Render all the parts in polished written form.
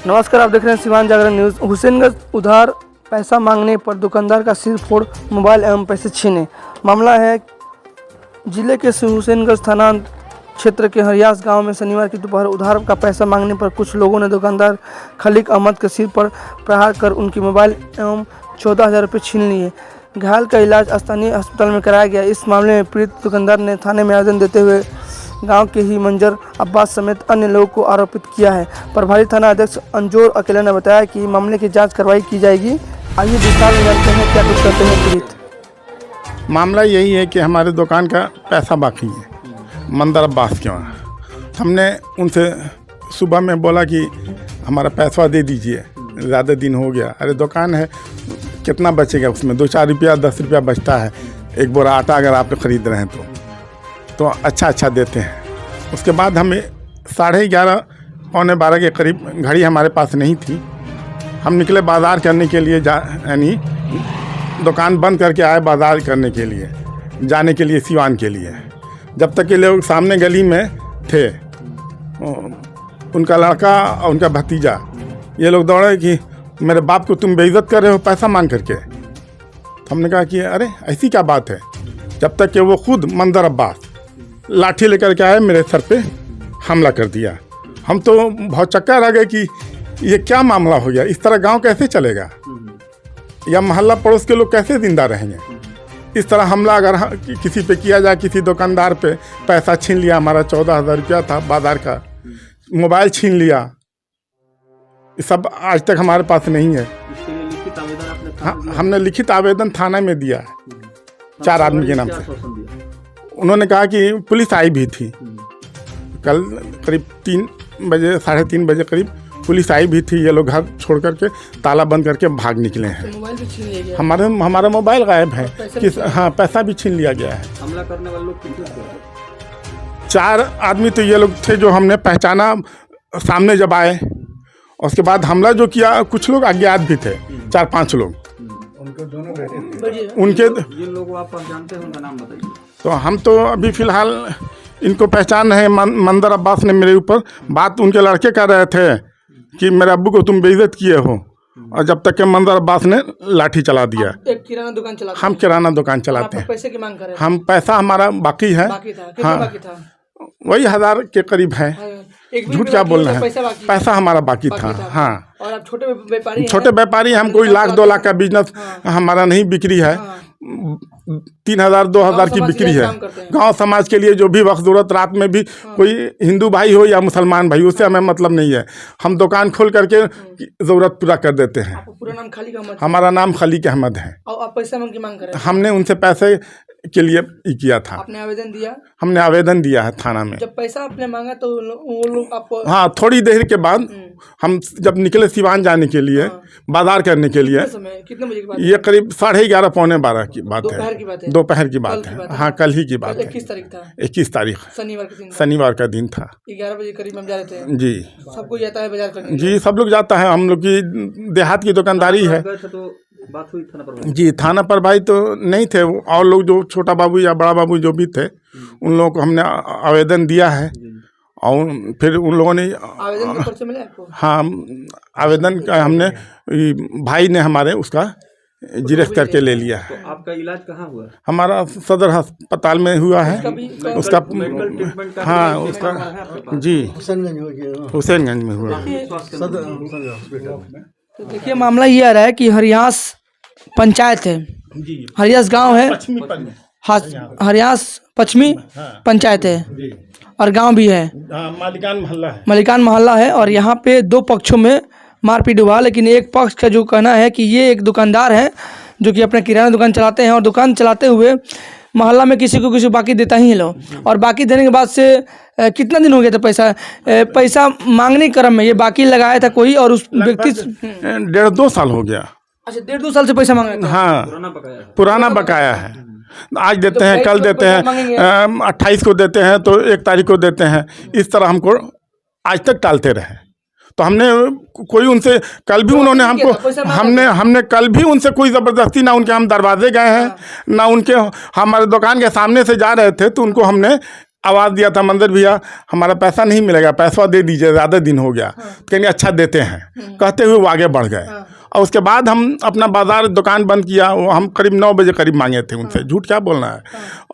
नमस्कार, आप देख रहे हैं सीवान जागरण न्यूज़। हुसैनगंज उधार पैसा मांगने पर दुकानदार का सिर फोड़, मोबाइल एवं पैसे छीने। मामला है जिले के हुसैनगंज थाना क्षेत्र के हरियास गांव में शनिवार की दोपहर उधार का पैसा मांगने पर कुछ लोगों ने दुकानदार खलीक अहमद के सिर पर प्रहार कर उनकी मोबाइल एवं 14,000 रुपये छीन लिए। घायल का इलाज स्थानीय अस्पताल में कराया गया। इस मामले में पीड़ित दुकानदार ने थाने में आवेदन देते हुए गांव के ही मंजर अब्बास समेत अन्य लोगों को आरोपित किया है। प्रभारी थाना अध्यक्ष अंजोर अकेला ने बताया कि मामले की जांच कार्रवाई की जाएगी। आइए विस्तार में जानते हैं क्या कुछ करते हैं पीड़ित। मामला यही है कि हमारे दुकान का पैसा बाकी है मंदर अब्बास के वहाँ। हमने उनसे सुबह में बोला कि हमारा पैसा दे दीजिए, ज़्यादा दिन हो गया। अरे दुकान है, कितना बचेगा उसमें? 2-4 रुपया 10 रुपया बचता है। एक बोरा आटा अगर आप ख़रीद रहे हैं तो अच्छा देते हैं। उसके बाद हमें 11:30 पौने 12 के करीब, घड़ी हमारे पास नहीं थी, हम निकले बाज़ार करने के लिए, यानी दुकान बंद करके आए बाज़ार करने के लिए, जाने के लिए सिवान के लिए। जब तक ये लोग सामने गली में थे, उनका लड़का और उनका भतीजा, ये लोग दौड़े कि मेरे बाप को तुम बेइज्जत कर रहे हो पैसा मांग करके। तो हमने कहा कि अरे ऐसी क्या बात है। जब तक कि वो खुद मंदर अब्बास लाठी लेकर के आए, मेरे सर पे हमला कर दिया। हम तो बहुत चक्कर रह गए कि ये क्या मामला हो गया, इस तरह गांव कैसे चलेगा, या मोहल्ला पड़ोस के लोग कैसे जिंदा रहेंगे। इस तरह हमला अगर किसी पे किया जाए, किसी दुकानदार पे, पैसा छीन लिया, हमारा 14,000 रुपया था बाजार का, मोबाइल छीन लिया, ये सब आज तक हमारे पास नहीं है। हमने लिखित आवेदन थाना में दिया है 4 आदमी के नाम से। उन्होंने कहा कि पुलिस आई भी थी कल करीब 3 बजे 3:30 बजे करीब पुलिस आई भी थी। ये लोग घर छोड़ करके ताला बंद करके भाग निकले हैं। मोबाइल भी छीन लिया गया। हमारा मोबाइल गायब है। हाँ, पैसा भी छीन लिया गया है। हमला करने वाले लोग कितने थे? 4 आदमी तो ये लोग थे जो हमने पहचाना सामने जब आए। उसके बाद हमला जो किया, कुछ लोग अज्ञात भी थे, 4-5 लोग। उनके जिन लोगों को आप जानते हैं उनका नाम बताइए। तो हम तो अभी फ़िलहाल इनको पहचान रहे। मंदर अब्बास ने मेरे ऊपर बात, उनके लड़के कर रहे थे कि मेरे अब्बू को तुम बेइज्जत किए हो, और जब तक कि मंदर अब्बास ने लाठी चला दिया। एक किराना दुकान चलाते हम किराना दुकान चलाते हैं। पैसे की मांग कर रहे हम पैसा हमारा बाकी है। हाँ, बाकी था वही 1000 के करीब है। झूठ क्या बोलना है, पैसा हमारा बाकी था। हाँ, और आप छोटे व्यापारी, छोटे व्यापारी, हम कोई 1-2 लाख का बिजनेस हमारा नहीं बिक्री है। 3,000-2,000 की बिक्री है। गांव समाज के लिए जो भी वक्त ज़रूरत, रात में भी कोई हिंदू भाई हो या मुसलमान भाई, उससे हमें मतलब नहीं है। हम दुकान खोल करके ज़रूरत पूरा कर देते हैं। पूरा नाम खलीक अहमद? हमारा नाम खलीक अहमद है। और आप पैसा की मांग कर रहे हैं? हमने उनसे पैसे के लिए किया था। आपने आवेदन दिया? हमने आवेदन दिया है थाना में। जब पैसा आपने मांगा तो वो लोग आपको? हाँ, थोड़ी देर के बाद हम जब निकले सिवान जाने के लिए, बाजार करने के लिए, कितने बजे की बात? ये करीब 11:30 पौने 12 की बात है। दोपहर की बात है। हाँ, कल ही की बात है। 21 तारीख था। 21 तारीख शनिवार का दिन था। 11 बजे करीब हम जा रहे थे। जी, सब कोई जाता है बाजार करने? जी, सब लोग जाता है। हम लोग की देहात की दुकानदारी है। बात हुई थाना पर? जी, थाना पर भाई तो नहीं थे, और लोग जो छोटा बाबू या बड़ा बाबू जो भी थे, उन लोगों को हमने आवेदन दिया है। और फिर उन लोगों ने आवेदन के पर्चे मिले आपको? हाँ, आवेदन का हमने, भाई ने हमारे उसका जिरक्स करके ले लिया है। तो आपका इलाज कहाँ हुआ? हमारा सदर अस्पताल में हुआ है। उसका हाँ, उसका जी हुसैनगंज में हुआ है। तो देखिए, मामला ये आ रहा है कि हरियास पंचायत है, हरियास गांव है, हरियास पश्चिमी पंचायत है और गांव भी है, मलिकान मोहल्ला है। और यहाँ पे 2 पक्षों में मारपीट हुआ, लेकिन एक पक्ष का जो कहना है कि ये एक दुकानदार है जो कि अपना किराना दुकान चलाते हैं, और दुकान चलाते हुए मोहल्ला में किसी को बाकी देता ही है लो, और बाकी देने के बाद से कितना दिन हो गया था पैसा मांगने क्रम में ये बाकी लगाया था कोई, और उस व्यक्ति 1.5-2 साल हो गया। अच्छा, 1.5-2 साल से पैसा मांग रहे थे? हाँ, पुराना बकाया है। आज देते हैं, कल देते हैं, 28 को देते हैं तो 1 तारीख को देते हैं। इस तरह हमको आज तक टालते रहे। तो हमने कोई उनसे, कल भी उन्होंने हमको, हमने कल भी उनसे कोई ज़बरदस्ती, ना उनके हम दरवाजे गए हैं, ना उनके, हमारे दुकान के सामने से जा रहे थे तो उनको हमने आवाज़ दिया था मंदिर भैया हमारा पैसा नहीं मिलेगा, पैसा दे दीजिए, ज़्यादा दिन हो गया। कहीं अच्छा देते हैं कहते हुए वो आगे बढ़ गए। और उसके बाद हम अपना बाजार दुकान बंद किया। वो हम करीब 9 बजे करीब मांगे थे उनसे, झूठ क्या बोलना है।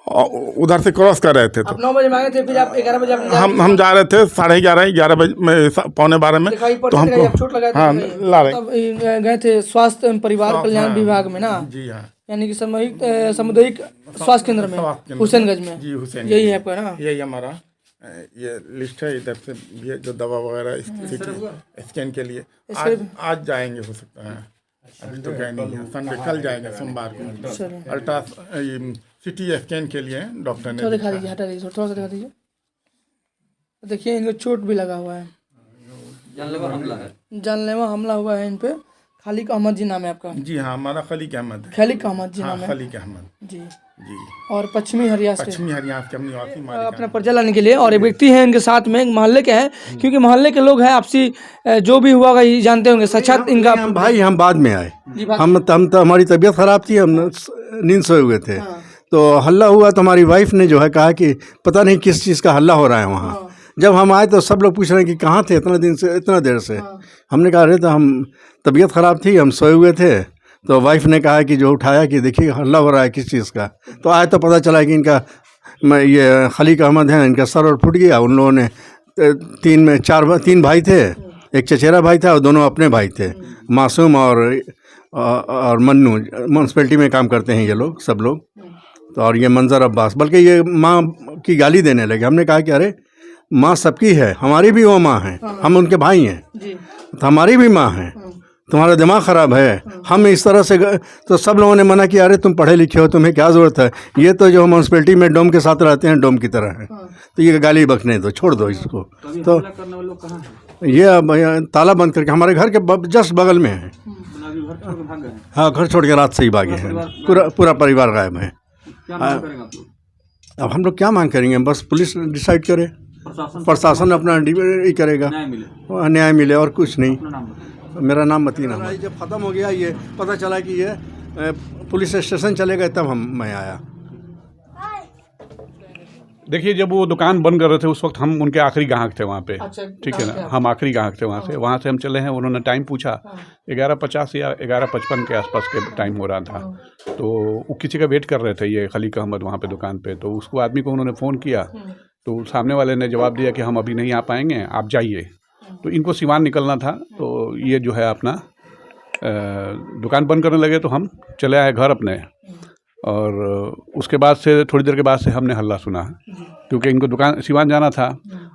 और उधर से क्रॉस कर रहे थे तो 9 बजे मांगे थे, फिर आप 11 बजे हम जा रहे थे 11:30 बजे में, 11:45 में। तो हमको चोट लगा हाँ ला रहे गए थे स्वास्थ्य एवं परिवार कल्याण विभाग में ना, जी हाँ यानी कि सामुदायिक स्वास्थ्य केंद्र में हुसैनगंज में। जी हुसैन, यही है आपका ना? यही हमारा ये लिस्ट है। इधर से ये जो दवा वगैरह स्कैन के लिए आज जाएंगे, हो सकता है अभी तो गए नहीं है, संडे कल जाएंगे सोमवार को। अल्ट्रा सिटी स्कैन के लिए डॉक्टर ने दिखा दीजिए, हटा दीजिए, थोड़ा सा दिखा दीजिए। देखिए इनको चोट भी लगा हुआ है, जानलेवा हमला हुआ है इन पे। खालिक अहमद जी नाम है आपका? जी हाँ, हमारा खलीक अहमद है। खालिक अहमद जी नाम है? खलीक अहमद जी जी। और पश्चिमी हरियाणा से के हम निवासी मालिक अपना परिचय लाने के लिए, और एक व्यक्ति है इनके साथ में, मोहल्ले के हैं, क्योंकि मोहल्ले के लोग हैं, आपसी जो भी हुआ ये जानते होंगे। साक्षात इनका भाई हम बाद में आए, हम तो हमारी तबीयत ख़राब थी, हम नींद सोए हुए थे। तो हल्ला हुआ तो हमारी वाइफ ने जो है कहा कि पता नहीं किस चीज़ का हल्ला हो रहा है वहाँ। जब हम आए तो सब लोग पूछ रहे हैं कि कहाँ थे इतना दिन से, इतना देर से। हमने कहा अरे तो हम तबीयत ख़राब थी, हम सोए हुए थे। तो वाइफ ने कहा कि जो उठाया कि देखिए हल्ला हो रहा है किस चीज़ का। तो आए तो पता चला कि इनका ये खलीक अहमद है, इनका सर और फुट गया। उन लोगों ने 3 भाई थे, एक चचेरा भाई था और दोनों अपने भाई थे, मासूम और मन्नू। म्यूनसिपैलिटी में काम करते हैं ये लोग, सब लोग। तो और ये मंजर अब्बास, बल्कि ये माँ की गाली देने लगे। हमने कहा कि अरे माँ सबकी है, हमारी भी वो माँ है, हम उनके भाई हैं, तो हमारी भी माँ है, तुम्हारा दिमाग ख़राब है। हम इस तरह से तो सब लोगों ने मना किया, अरे तुम पढ़े लिखे हो, तुम्हें क्या ज़रूरत है, ये तो जो म्यूनसिपैलिटी में डोम के साथ रहते हैं, डोम की तरह है, तो ये गाली बकने दो, छोड़ दो इसको। तो ये अब ताला बंद करके हमारे घर के जस्ट बगल में है। हाँ, घर छोड़ के रात से ही भागे हैं, पूरा परिवार गायब है। अब हम लोग क्या मांग करेंगे? बस पुलिस डिसाइड करे, प्रशासन अपना ये करेगा, न्याय मिले, और कुछ नहीं। मेरा नाम मतीन अहमद। जब ख़त्म हो गया, ये पता चला कि ये पुलिस स्टेशन चले गए, तब मैं आया। देखिए, जब वो दुकान बंद कर रहे थे उस वक्त हम उनके आखिरी ग्राहक थे वहाँ पे। अच्छा, ठीक है ना, हम आखिरी ग्राहक थे वहाँ से हम चले हैं। उन्होंने टाइम पूछा, 11:50 या 11:55 के आसपास के टाइम हो रहा था। तो वो किसी का वेट कर रहे थे, ये खलीक अहमद वहाँ पे दुकान पे। तो उसको आदमी को उन्होंने फ़ोन किया, तो सामने वाले ने जवाब दिया कि हम अभी नहीं आ पाएंगे, आप जाइए। तो इनको सिवान निकलना था, तो ये जो है अपना दुकान बंद करने लगे। तो हम चले आए घर अपने, और उसके बाद से थोड़ी देर के बाद से हमने हल्ला सुना, क्योंकि इनको दुकान सिवान जाना था।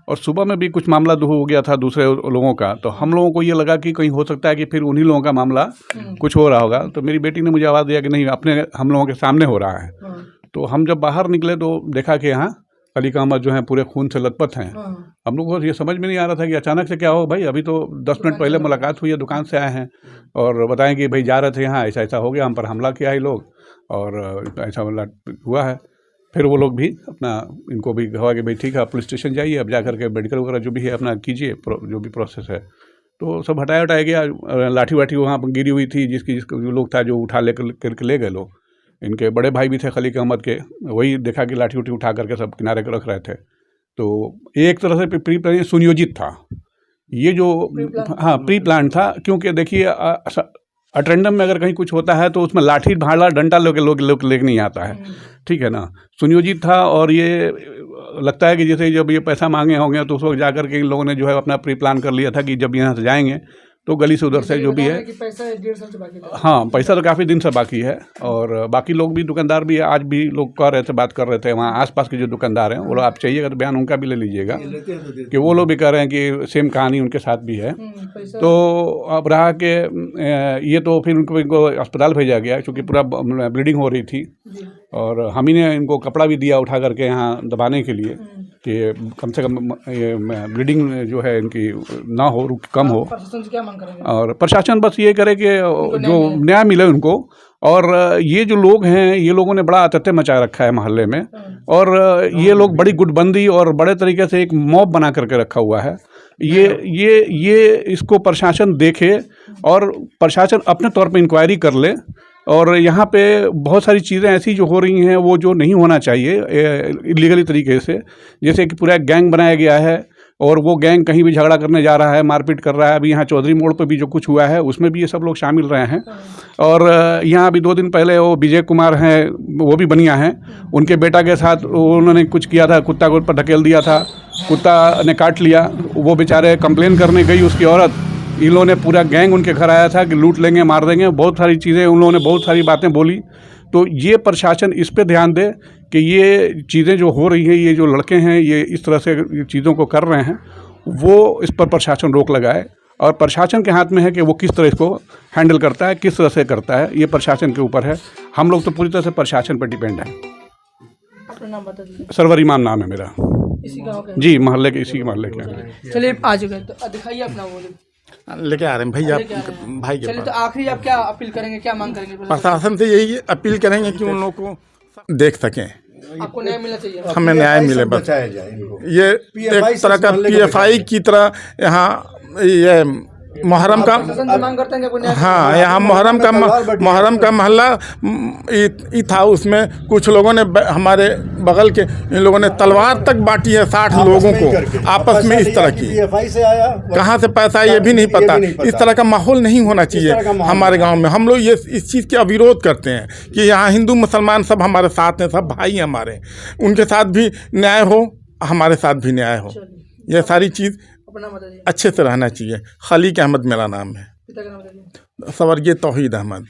और सुबह में भी कुछ मामला हो गया था दूसरे लोगों का। तो हम लोगों को ये लगा कि कहीं हो सकता है कि फिर उन्हीं लोगों का मामला कुछ हो रहा होगा। तो मेरी बेटी ने मुझे आवाज़ दिया कि नहीं, अपने हम लोगों के सामने हो रहा है। तो हम जब बाहर निकले तो देखा कि यहाँ खलीक अहमद जो है पूरे खून से लथपथ हैं। हम लोग को ये समझ में नहीं आ रहा था कि अचानक से क्या हो भाई, अभी तो 10 मिनट पहले मुलाकात हुई है, दुकान से आए हैं और बताएं कि भाई जा रहे थे यहाँ, ऐसा ऐसा हो गया, हम पर हमला किया है लोग, और ऐसा हुआ है। फिर वो लोग भी अपना, इनको भी कहा कि भाई ठीक है, पुलिस स्टेशन जाइए, अब जा करके मेडिकल वगैरह जो भी है अपना कीजिए, जो भी प्रोसेस है। तो सब हटाया गया। लाठी वाठी वहाँ पर गिरी हुई थी, जिसको जो लोग था जो उठा करके ले गए लोग। इनके बड़े भाई भी थे खलीक अहमद के, वही देखा कि लाठी उठी उठा करके सब किनारे पर रख रहे थे। तो एक तरह से प्री प्लान सुनियोजित था ये जो, हाँ प्री प्लान था। क्योंकि देखिए, अटेंडम में अगर कहीं कुछ होता है तो उसमें लाठी भाला डंडा लोग लेके नहीं आता है, ठीक है ना, सुनियोजित था। और ये लगता है कि जैसे जब ये पैसा मांगे होंगे तो उस वक्त जाकर के इन लोगों ने जो है अपना प्री प्लान कर लिया था कि जब यहाँ से जाएंगे तो गली से उधर से जो भी है, पैसा 1.5 साल से बाकी है। हाँ, पैसा तो काफ़ी दिन से बाकी है। और बाकी लोग भी, दुकानदार भी, आज भी लोग कह रहे थे, बात कर रहे थे वहाँ आसपास के जो दुकानदार हैं, वो लोग आप चाहिएगा तो बयान उनका भी ले लीजिएगा, कि वो लोग भी कह रहे हैं कि सेम कहानी उनके साथ भी है। तो अब रहा कि ये तो फिर इनको अस्पताल भेजा गया, क्योंकि पूरा ब्लीडिंग हो रही थी। और हम ही ने इनको कपड़ा भी दिया उठा करके यहाँ दबाने के लिए, कि कम से कम ये ब्लीडिंग जो है इनकी ना हो, कम हो। क्या मांग करेंगे? और प्रशासन बस ये करे कि जो न्याय मिले उनको। और ये जो लोग हैं, ये लोगों ने बड़ा अतत्य मचा रखा है मोहल्ले में, और ये लोग बड़ी गुटबंदी और बड़े तरीके से एक मॉब बना करके रखा हुआ है। ये इसको प्रशासन देखे और प्रशासन अपने तौर पे इंक्वायरी कर ले और यहाँ पे बहुत सारी चीज़ें ऐसी जो हो रही हैं वो जो नहीं होना चाहिए इलीगली तरीके से, जैसे कि पूरा गैंग बनाया गया है और वो गैंग कहीं भी झगड़ा करने जा रहा है, मारपीट कर रहा है। अभी यहाँ चौधरी मोड़ पे भी जो कुछ हुआ है उसमें भी ये सब लोग शामिल रहे हैं। और यहाँ अभी 2 दिन पहले वो विजय कुमार हैं, वो भी बनिया हैं, उनके बेटा के साथ उन्होंने कुछ किया था, कुत्ता को ऊपर ढकेल दिया था, कुत्ता ने काट लिया। वो बेचारे कंप्लेन करने गई उसकी औरत, इन लोगों ने पूरा गैंग उनके घर आया था कि लूट लेंगे, मार देंगे, बहुत सारी चीज़ें उन लोगों ने बहुत सारी बातें बोली। तो ये प्रशासन इस पे ध्यान दे कि ये चीज़ें जो हो रही हैं, ये जो लड़के हैं ये इस तरह से चीज़ों को कर रहे हैं, वो इस पर प्रशासन रोक लगाए। और प्रशासन के हाथ में है कि वो किस तरह इसको हैंडल करता है, किस तरह से करता है, ये प्रशासन के ऊपर है। हम लोग तो पूरी तरह से प्रशासन पर डिपेंड हैं। अपना नाम बता दीजिए। सरवर ईमान नाम है मेरा। इसी गाँव के? जी, मोहल्ले के, इसी मोहल्ले के। चलिए आ चुके हैं, तो दिखाइए अपना वो। लेके आ रहे हैं भैया लेके आ रहे हैं। भाई के चलिए, तो पास। आखिरी आप क्या अपील करेंगे, क्या मांग करेंगे? प्रशासन से यही अपील करेंगे कि उन लोगों को देख सकें, आपको न्याय मिलना चाहिए। हमें न्याय मिले बस। बचाया जाए इनको। ये PFI एक तरह का से PFI की तरह यहाँ ये मुहर्रम का, प्रशासन से मांग करते हैं कि कोई न्याय। हाँ, यहाँ मुहर्रम का महल्ला ई था, उसमें कुछ लोगों ने हमारे बगल के इन लोगों ने तलवार तक बांटी है 60 लोगों को आपस में। इस तरह की PFI से आया, कहाँ से पैसा ये भी नहीं पता। इस तरह का माहौल नहीं होना चाहिए हमारे गांव में। हम लोग ये इस चीज़ का विरोध करते हैं कि यहाँ हिंदू मुसलमान सब हमारे साथ हैं, सब भाई हमारे, उनके साथ भी न्याय हो, हमारे साथ भी न्याय हो। ये सारी चीज़ अपना बता दीजिए। अच्छे से रहना चाहिए। खलीक अहमद मेरा नाम है, पिता का नाम बता दीजिए। स्वर्गीय तौहीद अहमद।